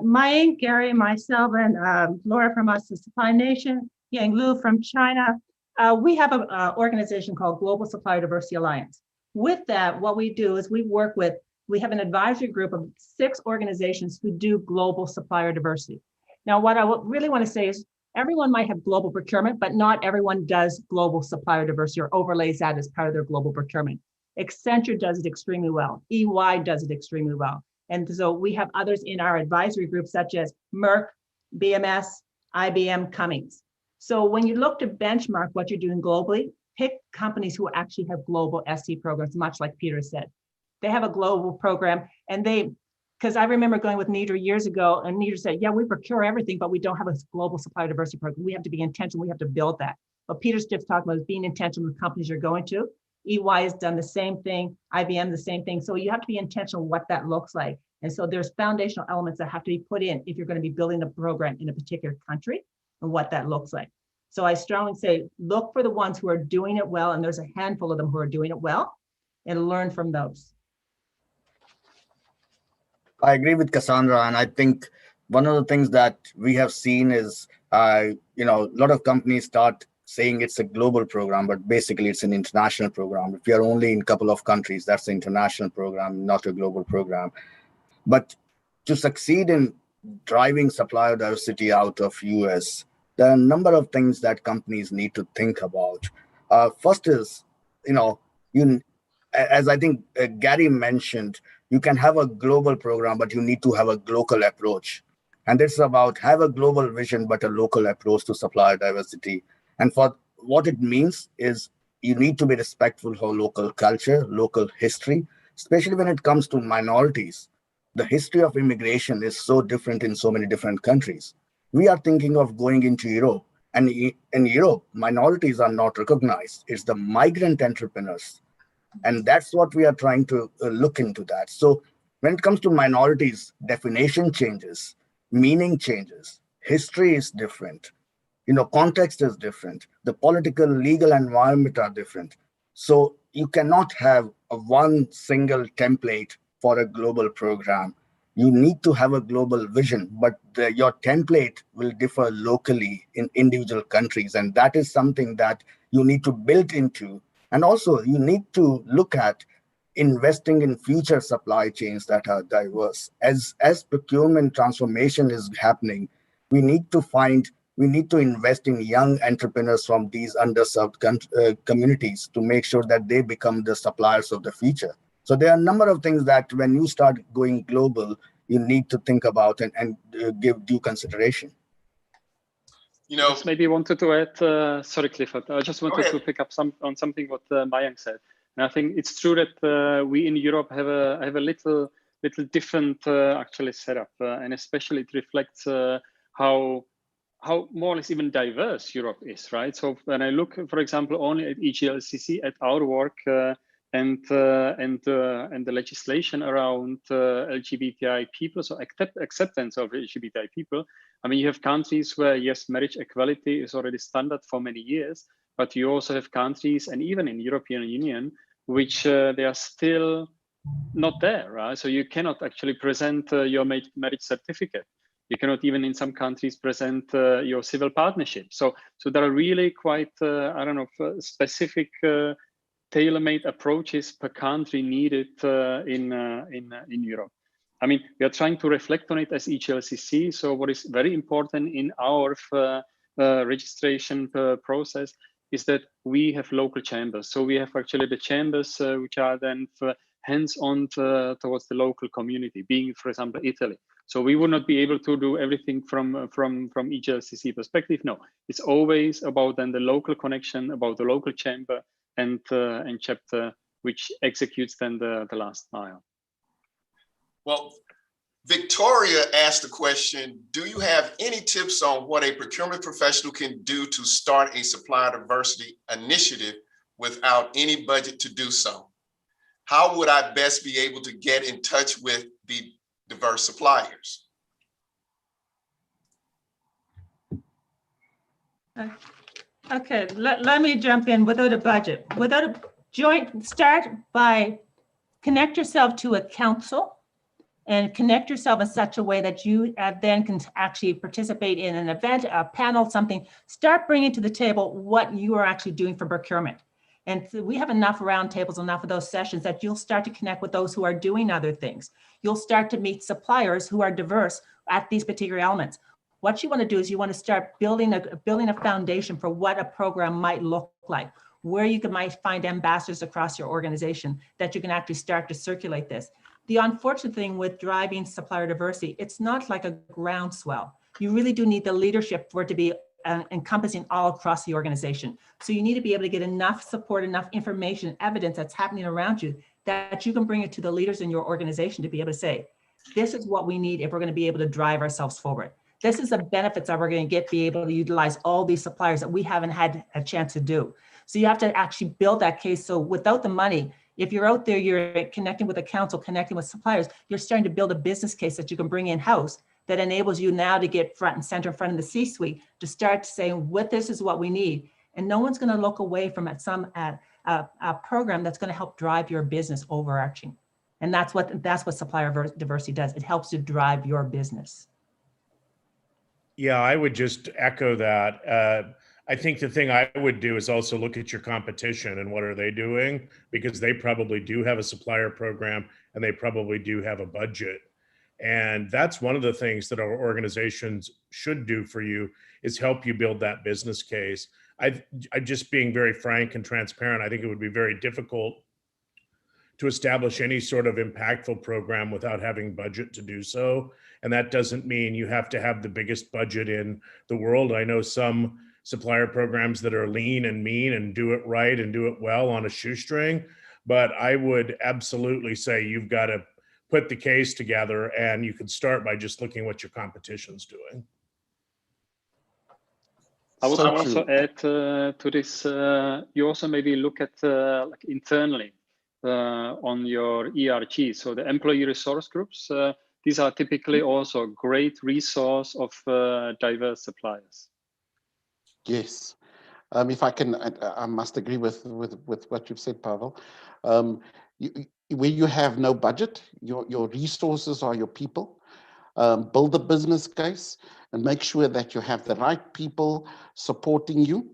C: Mike, Gary, myself, and Laura from us, the Supply Nation, Yang Lu from China. We have an organization called Global Supplier Diversity Alliance. With that, what we do is we have an advisory group of 6 organizations who do global supplier diversity. Now, what I really want to say is everyone might have global procurement, but not everyone does global supplier diversity or overlays that as part of their global procurement. Accenture does it extremely well. EY does it extremely well. And so we have others in our advisory group, such as Merck, BMS, IBM, Cummins. So when you look to benchmark what you're doing globally, pick companies who actually have global SC programs, much like Peter said. They have a global program, and because I remember going with Nidra years ago, and Nidra said, yeah, we procure everything, but we don't have a global supplier diversity program. We have to be intentional. We have to build that. What Peter's just talking about is being intentional with companies you're going to. EY has done the same thing, IBM the same thing. So you have to be intentional what that looks like. And so there's foundational elements that have to be put in if you're going to be building a program in a particular country and what that looks like. So I strongly say, look for the ones who are doing it well, and there's a handful of them who are doing it well, and learn from those.
F: I agree with Cassandra, and I think one of the things that we have seen is, a lot of companies start saying it's a global program, but basically it's an international program. If you're only in a couple of countries, that's an international program, not a global program. But to succeed in driving supplier diversity out of US, there are a number of things that companies need to think about. First is, as I think Gary mentioned, you can have a global program, but you need to have a local approach. And it's about have a global vision, but a local approach to supplier diversity. And for what it means is you need to be respectful for local culture, local history, especially when it comes to minorities. The history of immigration is so different in so many different countries. We are thinking of going into Europe, and in Europe, minorities are not recognized. It's the migrant entrepreneurs. And that's what we are trying to look into that. So when it comes to minorities, definition changes, meaning changes, history is different, context is different, the political, legal environment are different. So you cannot have one single template for a global program. You need to have a global vision, but your template will differ locally in individual countries. And that is something that you need to build into. And also you need to look at investing in future supply chains that are diverse. As procurement transformation is happening, we need to invest in young entrepreneurs from these underserved communities to make sure that they become the suppliers of the future. So there are a number of things that when you start going global, you need to think about and give due consideration.
B: You know,
G: just maybe wanted to add, sorry, Clifford, I just wanted to pick up on something what Mayank said. And I think it's true that we in Europe have a little different actually setup, and especially it reflects how more or less even diverse Europe is, right? So when I look, for example, only at EGLCC, at our work and the legislation around LGBTI people, so acceptance of LGBTI people. I mean, you have countries where, yes, marriage equality is already standard for many years, but you also have countries, and even in European Union, which they are still not there, right? So you cannot actually present your marriage certificate. You cannot even in some countries present your civil partnership. So there are really quite, I don't know, specific tailor-made approaches per country needed in Europe. I mean, we are trying to reflect on it as EGLCC. So what is very important in our registration process is that we have local chambers. So we have actually the chambers which are then hands-on towards the local community, being, for example, Italy. So we would not be able to do everything from EGLCC perspective. No, it's always about then the local connection, about the local chamber and chapter, which executes then the last mile.
B: Well, Victoria asked the question, do you have any tips on what a procurement professional can do to start a supplier diversity initiative without any budget to do so? How would I best be able to get in touch with the diverse suppliers?
C: Okay, let me jump in. Without a budget, without a joint, start by connect yourself to a council and connect yourself in such a way that you then can actually participate in an event, a panel, something. Start bringing to the table what you are actually doing for procurement. And we have enough roundtables, enough of those sessions that you'll start to connect with those who are doing other things. You'll start to meet suppliers who are diverse at these particular elements. What you want to do is you want to start building a foundation for what a program might look like, where you might find ambassadors across your organization that you can actually start to circulate this. The unfortunate thing with driving supplier diversity, it's not like a groundswell. You really do need the leadership for it to be encompassing all across the organization. So you need to be able to get enough support, enough information, evidence that's happening around you that you can bring it to the leaders in your organization to be able to say, this is what we need if we're going to be able to drive ourselves forward. This is the benefits that we're going to be able to utilize all these suppliers that we haven't had a chance to do. So you have to actually build that case. So without the money, if you're out there, you're connecting with a council, connecting with suppliers, you're starting to build a business case that you can bring in-house that enables you now to get front and center in front of the C-suite to start saying, what this is what we need. And no one's going to look away from a program that's going to help drive your business overarching. And that's what supplier diversity does. It helps to drive your business.
E: Yeah, I would just echo that. I think the thing I would do is also look at your competition and what are they doing, because they probably do have a supplier program and they probably do have a budget. And that's one of the things that our organizations should do for you is help you build that business case. I just being very frank and transparent, I think it would be very difficult to establish any sort of impactful program without having budget to do so. And that doesn't mean you have to have the biggest budget in the world. I know some supplier programs that are lean and mean and do it right and do it well on a shoestring, but I would absolutely say you've got to put the case together, and you can start by just looking what your competition's doing.
G: I would also add to this, you also maybe look at like internally on your ERG. So the employee resource groups, these are typically also a great resource of diverse suppliers.
D: Yes. If I can, I must agree with what you've said, Pavel. Where you have no budget, your resources are your people. Build a business case and make sure that you have the right people supporting you.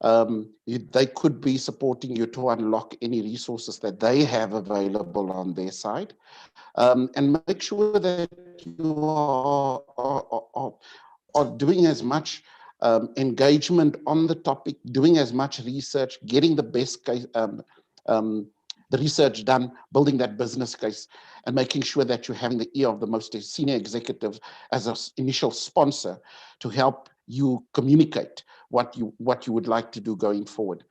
D: They could be supporting you to unlock any resources that they have available on their side. And make sure that you are doing as much engagement on the topic, doing as much research, getting the best case, the research done, building that business case, and making sure that you're having the ear of the most senior executive as an initial sponsor to help you communicate what you would like to do going forward.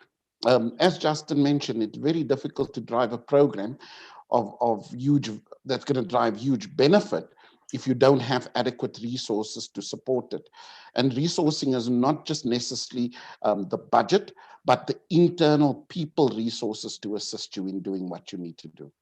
D: As Justin mentioned, it's very difficult to drive a program that's going to drive huge benefit if you don't have adequate resources to support it. And resourcing is not just necessarily the budget, but the internal people resources to assist you in doing what you need to do.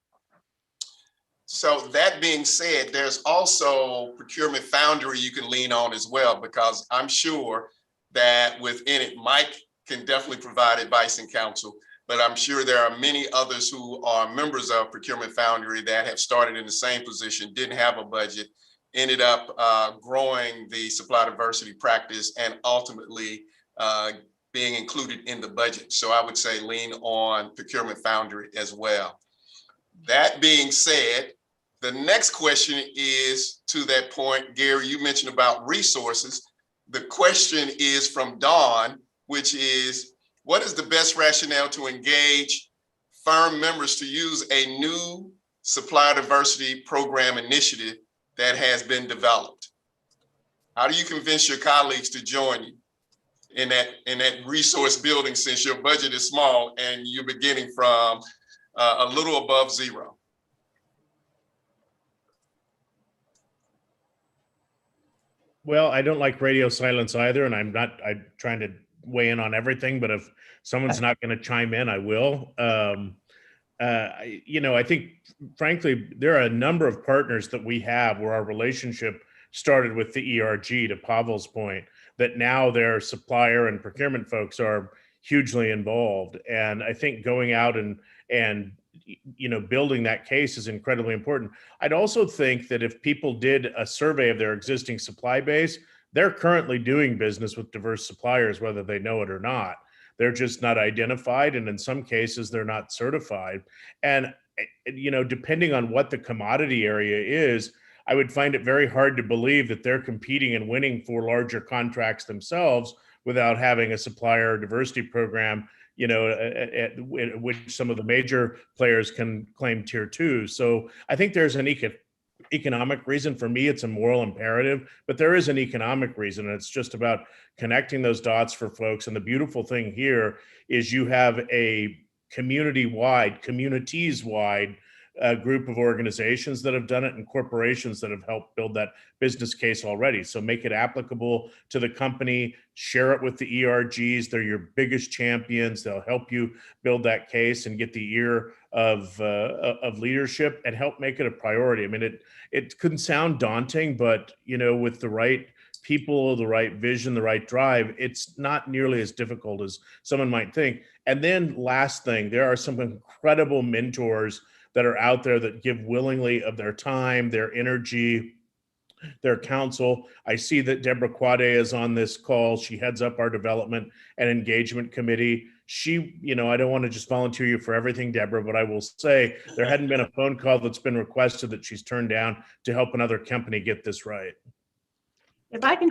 B: So that being said, there's also Procurement Foundry you can lean on as well, because I'm sure that within it, Mike can definitely provide advice and counsel, but I'm sure there are many others who are members of Procurement Foundry that have started in the same position, didn't have a budget, ended up growing the supply diversity practice and ultimately being included in the budget. So I would say lean on Procurement Foundry as well. That being said, the next question is to that point, Gary, you mentioned about resources. The question is from Dawn, which is, what is the best rationale to engage firm members to use a new supplier diversity program initiative that has been developed? How do you convince your colleagues to join you in that resource building, since your budget is small and you're beginning from a little above zero?
E: Well, I don't like radio silence either, and I'm trying to weigh in on everything, but if someone's not going to chime in, I will. I think, frankly, there are a number of partners that we have where our relationship started with the ERG, to Pavel's point, that now their supplier and procurement folks are hugely involved. And I think going out and building that case is incredibly important. I'd also think that if people did a survey of their existing supply base, they're currently doing business with diverse suppliers, whether they know it or not. They're just not identified, and in some cases, they're not certified. And, depending on what the commodity area is, I would find it very hard to believe that they're competing and winning for larger contracts themselves without having a supplier diversity program, at which some of the major players can claim tier 2. So I think there's an economic reason. For me, it's a moral imperative, but there is an economic reason, and it's just about connecting those dots for folks. And the beautiful thing here is you have a communities-wide group of organizations that have done it, and corporations that have helped build that business case already. So make it applicable to the company, share it with the ERGs. They're your biggest champions. They'll help you build that case and get the ear of leadership and help make it a priority. I mean, it couldn't sound daunting, but with the right people, the right vision, the right drive, it's not nearly as difficult as someone might think. And then last thing, there are some incredible mentors that are out there that give willingly of their time, their energy, their counsel. I see that Deborah Quade is on this call. She heads up our development and engagement committee. She, I don't want to just volunteer you for everything, Deborah, but I will say there hadn't been a phone call that's been requested that she's turned down to help another company get this right.
C: If I can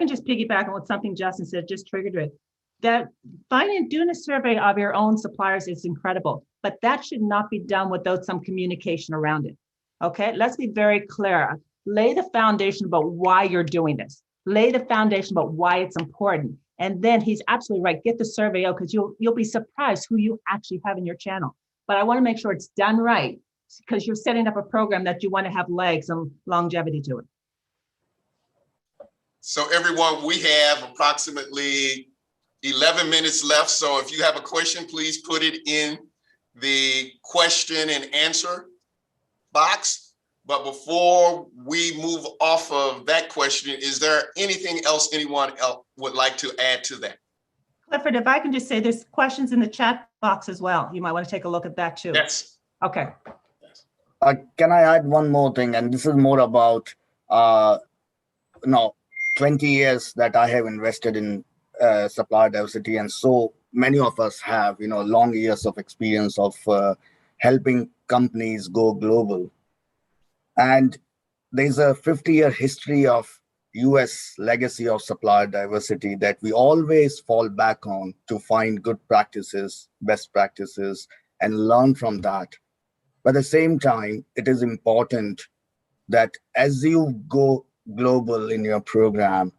C: just piggyback on what something Justin said, just triggered it. That doing a survey of your own suppliers is incredible, but that should not be done without some communication around it. Okay, let's be very clear. Lay the foundation about why you're doing this. Lay the foundation about why it's important. And then he's absolutely right. Get the survey out, because you'll be surprised who you actually have in your channel. But I want to make sure it's done right, because you're setting up a program that you want to have legs and longevity to it.
B: So everyone, we have approximately 11 minutes left. So if you have a question, please put it in the question and answer box. But before we move off of that question, is there anything else anyone else would like to add to that?
C: Clifford, if I can just say, there's questions in the chat box as well. You might want to take a look at that too.
B: Yes.
C: Okay.
F: Can I add one more thing? And this is more about 20 years that I have invested in supplier diversity, and so many of us have long years of experience of helping companies go global. And there's a 50-year history of US legacy of supplier diversity that we always fall back on to find good practices, best practices, and learn from that. But at the same time, it is important that as you go global in your program,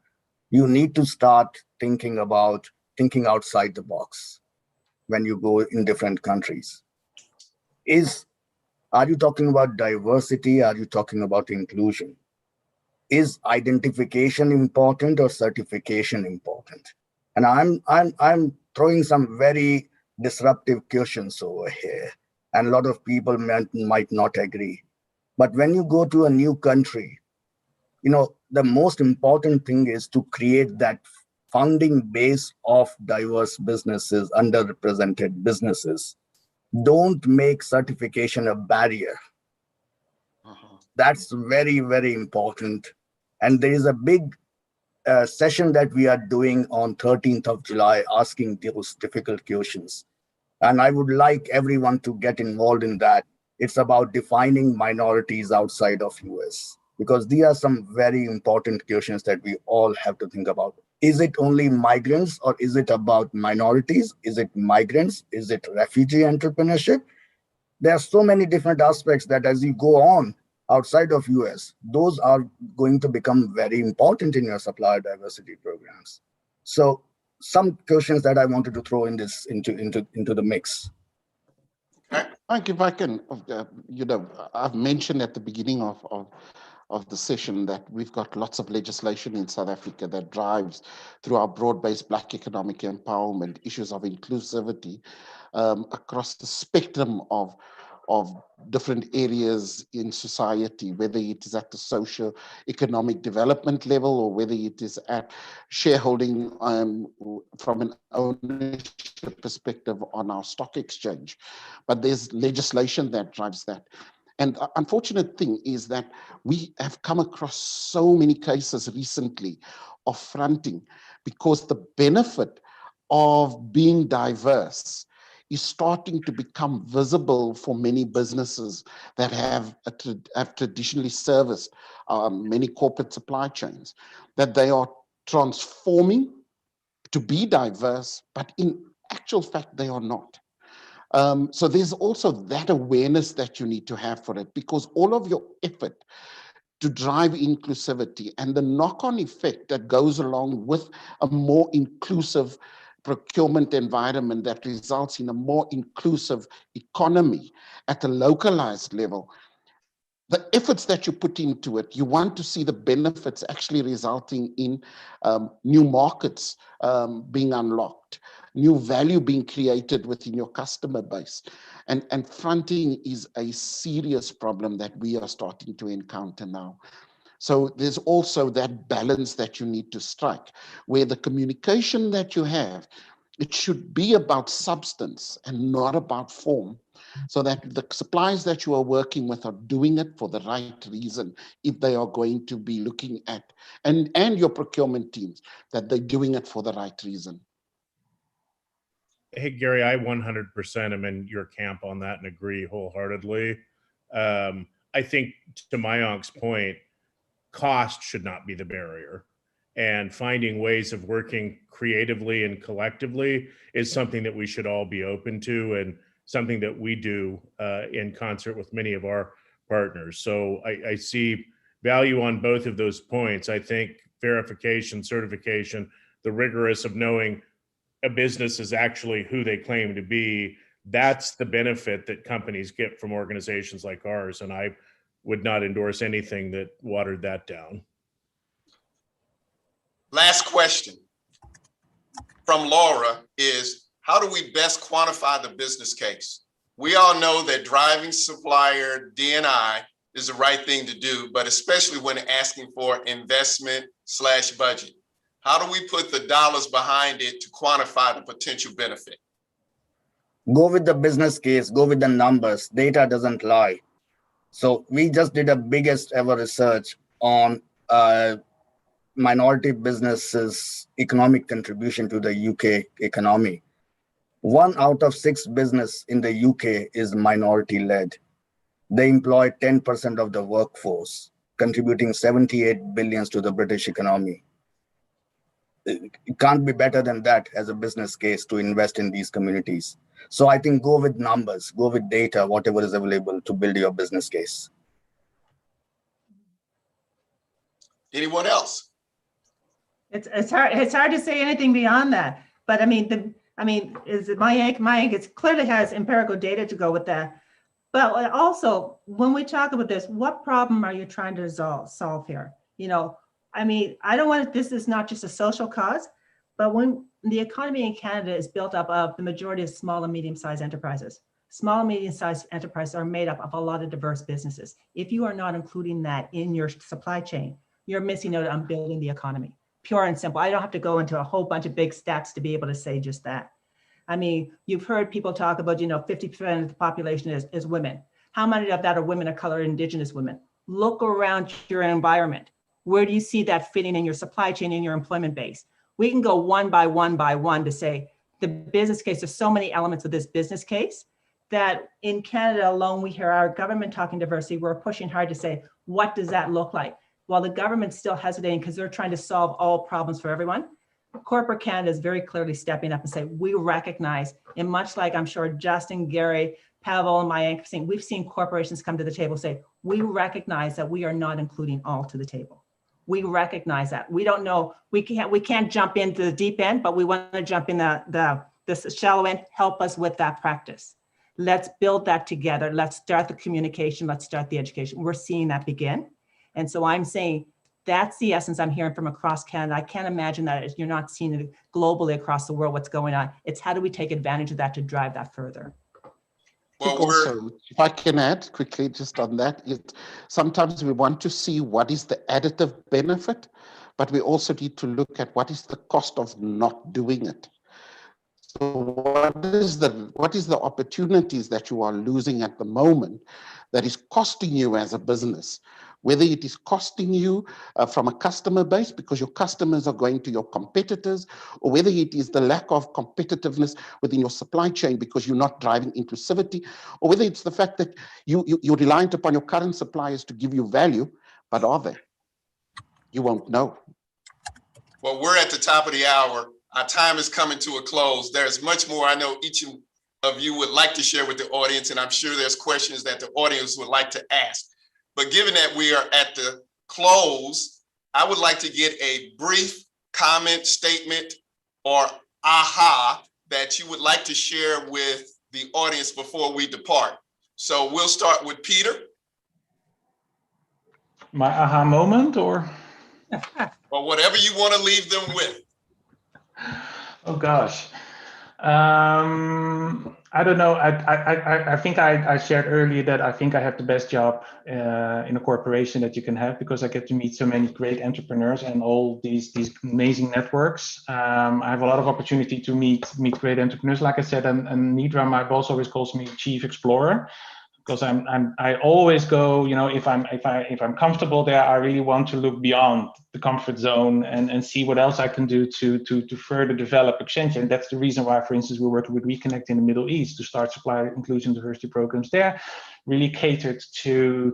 F: You need to start thinking outside the box when you go in different countries. Are you talking about diversity? Are you talking about inclusion? Is identification important or certification important? And I'm throwing some very disruptive questions over here, and a lot of people might not agree. But when you go to a new country, the most important thing is to create that founding base of diverse businesses, underrepresented businesses. Don't make certification a barrier. That's very, very important. And there is a big session that we are doing on 13th of July, asking those difficult questions. And I would like everyone to get involved in that. It's about defining minorities outside of US, because these are some very important questions that we all have to think about. Is it only migrants, or is it about minorities? Is it migrants? Is it refugee entrepreneurship? There are so many different aspects that as you go on outside of US, those are going to become very important in your supplier diversity programs. So some questions that I wanted to throw into the mix.
D: Mike, if I can, I've mentioned at the beginning of the session that we've got lots of legislation in South Africa that drives through our broad-based Black economic empowerment, issues of inclusivity across the spectrum of different areas in society, whether it is at the socio-economic development level or whether it is at shareholding from an ownership perspective on our stock exchange. But there's legislation that drives that. And the unfortunate thing is that we have come across so many cases recently of fronting, because the benefit of being diverse is starting to become visible for many businesses that have traditionally serviced many corporate supply chains, that they are transforming to be diverse, but in actual fact, they are not. So there's also that awareness that you need to have for it, because all of your effort to drive inclusivity and the knock-on effect that goes along with a more inclusive procurement environment that results in a more inclusive economy at a localized level, the efforts that you put into it, you want to see the benefits actually resulting in new markets being unlocked, new value being created within your customer base. And fronting is a serious problem that we are starting to encounter now. So there's also that balance that you need to strike, where the communication that you have, it should be about substance and not about form, so that the suppliers that you are working with are doing it for the right reason, if they are going to be looking at, and your procurement teams, that they're doing it for the right reason.
E: Hey, Gary, I 100% am in your camp on that and agree wholeheartedly. I think, to Mayank's point, cost should not be the barrier. And finding ways of working creatively and collectively is something that we should all be open to, and something that we do in concert with many of our partners. So I see value on both of those points. I think verification, certification, the rigorous of knowing a business is actually who they claim to be, that's the benefit that companies get from organizations like ours. And I would not endorse anything that watered that down.
B: Last question from Laura is, how do we best quantify the business case? We all know that driving supplier D&I is the right thing to do, but especially when asking for investment/budget. How do we put the dollars behind it to quantify the potential benefit?
F: Go with the business case, go with the numbers. Data doesn't lie. So we just did a biggest ever research on minority businesses' economic contribution to the UK economy. 1 out of 6 business in the UK is minority led. They employ 10% of the workforce, contributing 78 billions to the British economy. It can't be better than that as a business case to invest in these communities. So I think go with numbers, go with data, whatever is available to build your business case.
B: Anyone else?
C: It's hard to say anything beyond that. But I mean, is it Mayank? It clearly has empirical data to go with that. But also, when we talk about this, what problem are you trying to solve here? You know, I mean, I don't want this is not just a social cause, but when the economy in Canada is built up of the majority of small and medium-sized enterprises. Small and medium-sized enterprises are made up of a lot of diverse businesses. If you are not including that in your supply chain, you're missing out on building the economy. Pure and simple. I don't have to go into a whole bunch of big stats to be able to say just that. I mean, you've heard people talk about, 50% of the population is women. How many of that are women of color, Indigenous women? Look around your environment. Where do you see that fitting in your supply chain, in your employment base? We can go one by one to say the business case. There's so many elements of this business case that in Canada alone, we hear our government talking diversity. We're pushing hard to say, what does that look like? While the government's still hesitating because they're trying to solve all problems for everyone, corporate Canada is very clearly stepping up and say, we recognize, and much like I'm sure Justin, Gary, Pavel, and Mayank saying, we've seen corporations come to the table say, we recognize that we are not including all to the table. We recognize that. We don't know, we can't jump into the deep end, but we want to jump in the shallow end. Help us with that practice. Let's build that together. Let's start the communication. Let's start the education. We're seeing that begin. And so I'm saying that's the essence I'm hearing from across Canada. I can't imagine that you're not seeing it globally across the world, what's going on. It's how do we take advantage of that to drive that further?
D: Well, also, if I can add quickly just on that, sometimes we want to see what is the additive benefit, but we also need to look at what is the cost of not doing it. So what is the opportunities that you are losing at the moment that is costing you as a business? Whether it is costing you from a customer base because your customers are going to your competitors, or whether it is the lack of competitiveness within your supply chain because you're not driving inclusivity, or whether it's the fact that you're reliant upon your current suppliers to give you value, but are they? You won't know.
B: Well, we're at the top of the hour. Our time is coming to a close. There's much more I know each of you would like to share with the audience, and I'm sure there's questions that the audience would like to ask. But given that we are at the close, I would like to get a brief comment, statement, or aha that you would like to share with the audience before we depart. So we'll start with Peter.
H: My aha moment, or?
B: Or whatever you want to leave them with.
H: Oh gosh. I don't know. I think I shared earlier that I think I have the best job in a corporation that you can have, because I get to meet so many great entrepreneurs and all these amazing networks. I have a lot of opportunity to meet great entrepreneurs, like I said, and Nidra, my boss, always calls me Chief Explorer, because I always go, if I'm comfortable there, I really want to look beyond the comfort zone and see what else I can do to further develop Exchange. And that's the reason why, for instance, we're working with Reconnect in the Middle East to start supplier inclusion diversity programs there, really catered to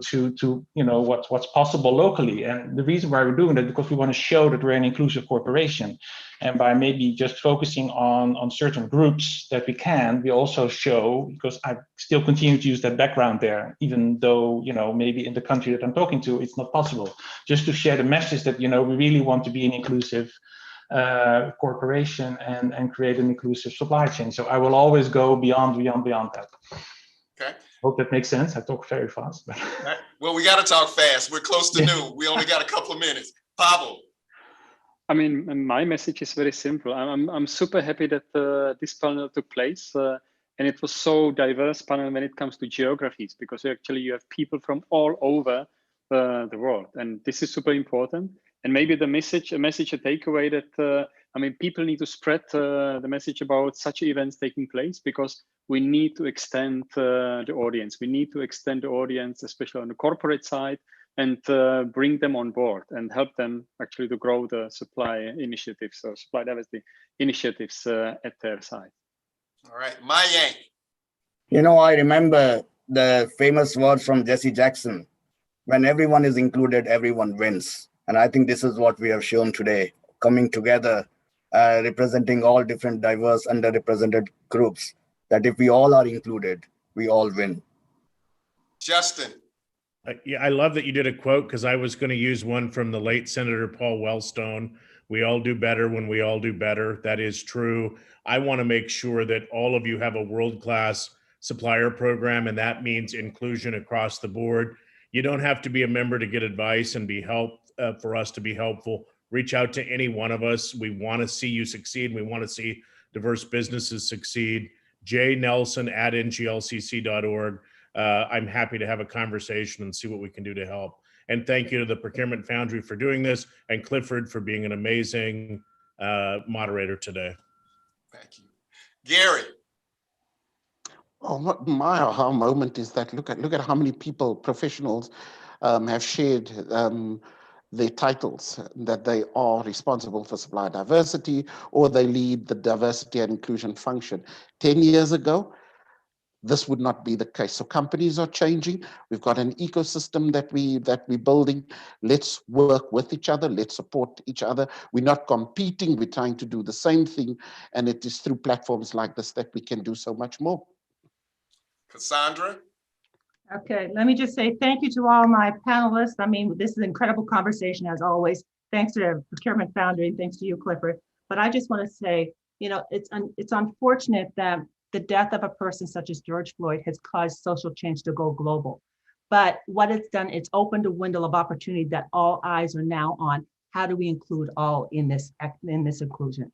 H: what's possible locally. And the reason why we're doing that, because we want to show that we're an inclusive corporation. And by maybe just focusing on certain groups that we also show, because I still continue to use that background there, even though, maybe in the country that I'm talking to, it's not possible, just to share the message that, we really want to be an inclusive corporation and create an inclusive supply chain. So I will always go beyond that.
B: Okay.
H: Hope that makes sense. I talk very fast.
B: Right. Well, we got to talk fast. We're close to noon. We only got a couple of minutes. Pavel.
G: I mean, my message is very simple. I'm super happy that this panel took place, and it was so diverse panel when it comes to geographies, because actually you have people from all over the world, and this is super important. And maybe a message, a takeaway that people need to spread the message about such events taking place, because we need to extend the audience. We need to extend the audience, especially on the corporate side, and bring them on board and help them actually to grow the supply initiatives or supply diversity initiatives at their side.
B: All right, Mayank.
F: I remember the famous words from Jesse Jackson: when everyone is included, everyone wins. And I think this is what we have shown today, coming together, representing all different diverse, underrepresented groups, that if we all are included, we all win.
B: Justin.
E: Yeah, I love that you did a quote, because I was going to use one from the late Senator Paul Wellstone, We all do better when we all do better. That is true. I want to make sure that all of you have a world-class supplier program, and that means inclusion across the board. You don't have to be a member to get advice and be helped for us to be helpful. Reach out to any one of us. We want to see you succeed. We want to see diverse businesses succeed. jnelson@nglcc.org. I'm happy to have a conversation and see what we can do to help. And thank you to the Procurement Foundry for doing this, and Clifford for being an amazing moderator today.
B: Thank you. Gary.
D: Oh, my aha moment is that look at how many people, professionals, have shared their titles, that they are responsible for supplier diversity, or they lead the diversity and inclusion function. 10 years ago, this would not be the case. So companies are changing. We've got an ecosystem that we're building. Let's work with each other. Let's support each other. We're not competing. We're trying to do the same thing. And it is through platforms like this that we can do so much more.
B: Cassandra.
C: Okay, let me just say thank you to all my panelists. I mean, this is an incredible conversation as always. Thanks to the Procurement Foundry, and thanks to you, Clifford. But I just want to say, you know, it's unfortunate that the death of a person such as George Floyd has caused social change to go global. But what it's done, it's opened a window of opportunity that all eyes are now on. How do we include all in this equation?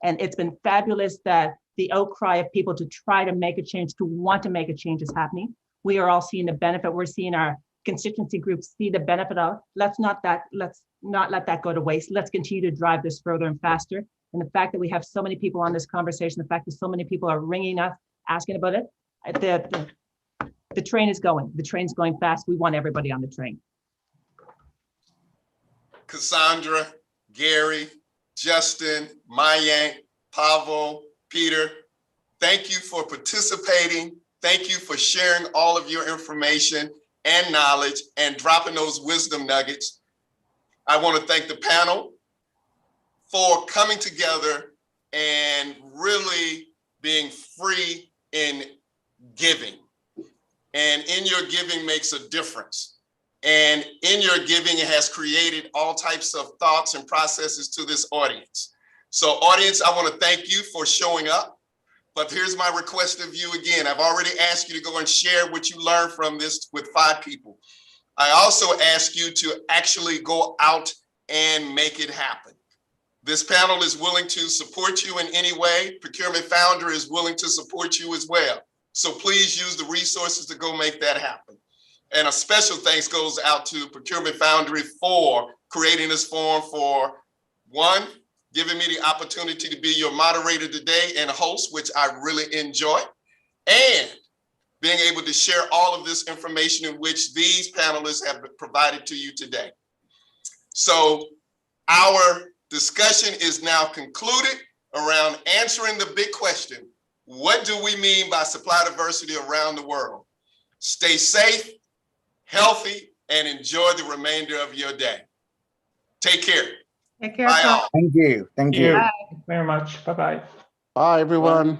C: And it's been fabulous that the outcry of people to try to make a change, to want to make a change is happening. We are all seeing the benefit. We're seeing our constituency groups see the benefit of. Let's not let that go to waste. Let's continue to drive this further and faster. And the fact that we have so many people on this conversation, the fact that so many people are ringing us, asking about it, the train is going. The train's going fast. We want everybody on the train.
B: Cassandra, Gary, Justin, Mayank, Pavel, Peter, thank you for participating. Thank you for sharing all of your information and knowledge and dropping those wisdom nuggets. I want to thank the panel for coming together and really being free in giving. And in your giving makes a difference. And in your giving, it has created all types of thoughts and processes to this audience. So audience, I want to thank you for showing up. But here's my request of you again. I've already asked you to go and share what you learned from this with 5 people. I also ask you to actually go out and make it happen. This panel is willing to support you in any way. Procurement Foundry is willing to support you as well. So please use the resources to go make that happen. And a special thanks goes out to Procurement Foundry for creating this forum, for one, giving me the opportunity to be your moderator today and host, which I really enjoy, and being able to share all of this information in which these panelists have provided to you today. So our discussion is now concluded around answering the big question: what do we mean by supply diversity around the world? Stay safe, healthy, and enjoy the remainder of your day. Take care.
C: Take care.
B: Bye all.
F: Thank you. Thank you.
H: Thank you very much. Bye-bye.
D: Bye, everyone.